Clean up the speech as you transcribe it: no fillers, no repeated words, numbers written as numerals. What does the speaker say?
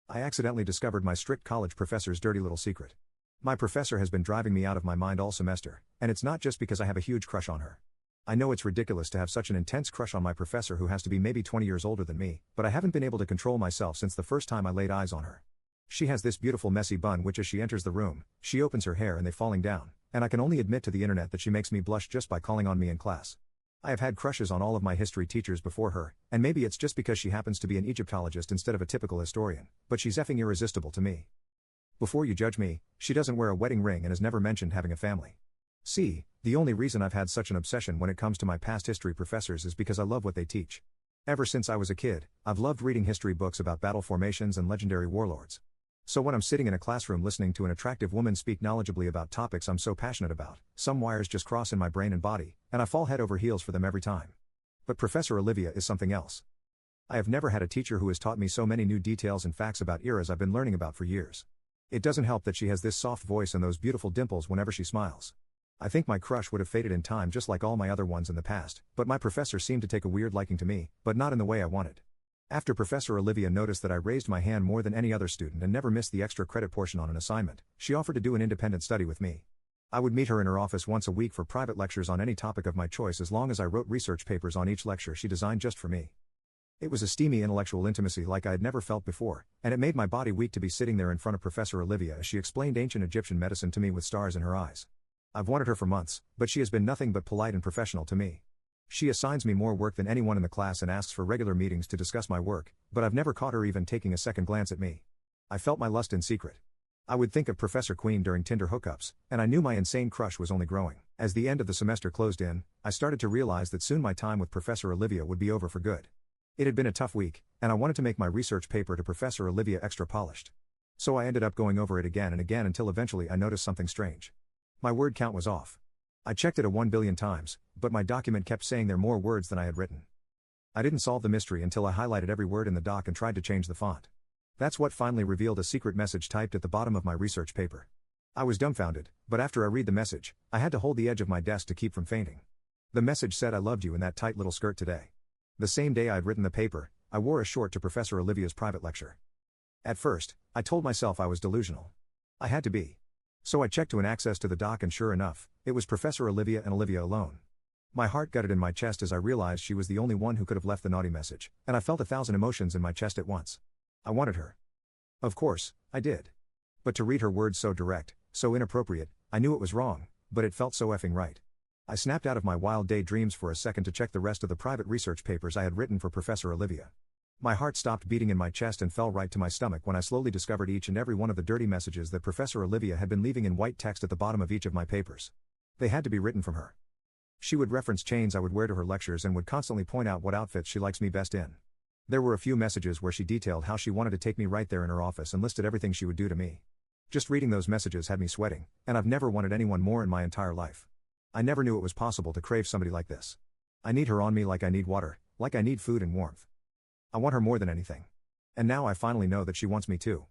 I accidentally discovered my strict college professor's dirty little secret. My professor has been driving me out of my mind all semester, and it's not just because I have a huge crush on her. I know it's ridiculous to have such an intense crush on my professor who has to be maybe 20 years older than me, but I haven't been able to control myself since the first time I laid eyes on her. She has this beautiful messy bun which as she enters the room, she opens her hair and they falling down, and I can only admit to the internet that she makes me blush just by calling on me in class. I have had crushes on all of my history teachers before her, and maybe it's just because she happens to be an Egyptologist instead of a typical historian, but she's effing irresistible to me. Before you judge me, she doesn't wear a wedding ring and has never mentioned having a family. See, the only reason I've had such an obsession when it comes to my past history professors is because I love what they teach. Ever since I was a kid, I've loved reading history books about battle formations and legendary warlords. So when I'm sitting in a classroom listening to an attractive woman speak knowledgeably about topics I'm so passionate about, some wires just cross in my brain and body, and I fall head over heels for them every time. But Professor Olivia is something else. I have never had a teacher who has taught me so many new details and facts about eras I've been learning about for years. It doesn't help that she has this soft voice and those beautiful dimples whenever she smiles. I think my crush would have faded in time just like all my other ones in the past, but my professor seemed to take a weird liking to me, but not in the way I wanted. After Professor Olivia noticed that I raised my hand more than any other student and never missed the extra credit portion on an assignment, she offered to do an independent study with me. I would meet her in her office once a week for private lectures on any topic of my choice as long as I wrote research papers on each lecture she designed just for me. It was a steamy intellectual intimacy like I had never felt before, and it made my body weak to be sitting there in front of Professor Olivia as she explained ancient Egyptian medicine to me with stars in her eyes. I've wanted her for months, but she has been nothing but polite and professional to me. She assigns me more work than anyone in the class and asks for regular meetings to discuss my work, but I've never caught her even taking a second glance at me. I felt my lust in secret. I would think of Professor Queen during Tinder hookups, and I knew my insane crush was only growing. As the end of the semester closed in, I started to realize that soon my time with Professor Olivia would be over for good. It had been a tough week, and I wanted to make my research paper to Professor Olivia extra polished. So I ended up going over it again and again until eventually I noticed something strange. My word count was off. I checked it 1 billion times, but my document kept saying there more words than I had written. I didn't solve the mystery until I highlighted every word in the doc and tried to change the font. That's what finally revealed a secret message typed at the bottom of my research paper. I was dumbfounded, but after I read the message, I had to hold the edge of my desk to keep from fainting. The message said, "I loved you in that tight little skirt today." The same day I had written the paper, I wore a short to Professor Olivia's private lecture. At first, I told myself I was delusional. I had to be. So I checked to an access to the doc and sure enough, it was Professor Olivia and Olivia alone. My heart gutted in my chest as I realized she was the only one who could have left the naughty message, and I felt 1,000 emotions in my chest at once. I wanted her. Of course, I did. But to read her words so direct, so inappropriate, I knew it was wrong, but it felt so effing right. I snapped out of my wild daydreams for a second to check the rest of the private research papers I had written for Professor Olivia. My heart stopped beating in my chest and fell right to my stomach when I slowly discovered each and every one of the dirty messages that Professor Olivia had been leaving in white text at the bottom of each of my papers. They had to be written from her. She would reference chains I would wear to her lectures and would constantly point out what outfits she likes me best in. There were a few messages where she detailed how she wanted to take me right there in her office and listed everything she would do to me. Just reading those messages had me sweating, and I've never wanted anyone more in my entire life. I never knew it was possible to crave somebody like this. I need her on me like I need water, like I need food and warmth. I want her more than anything. And now I finally know that she wants me too.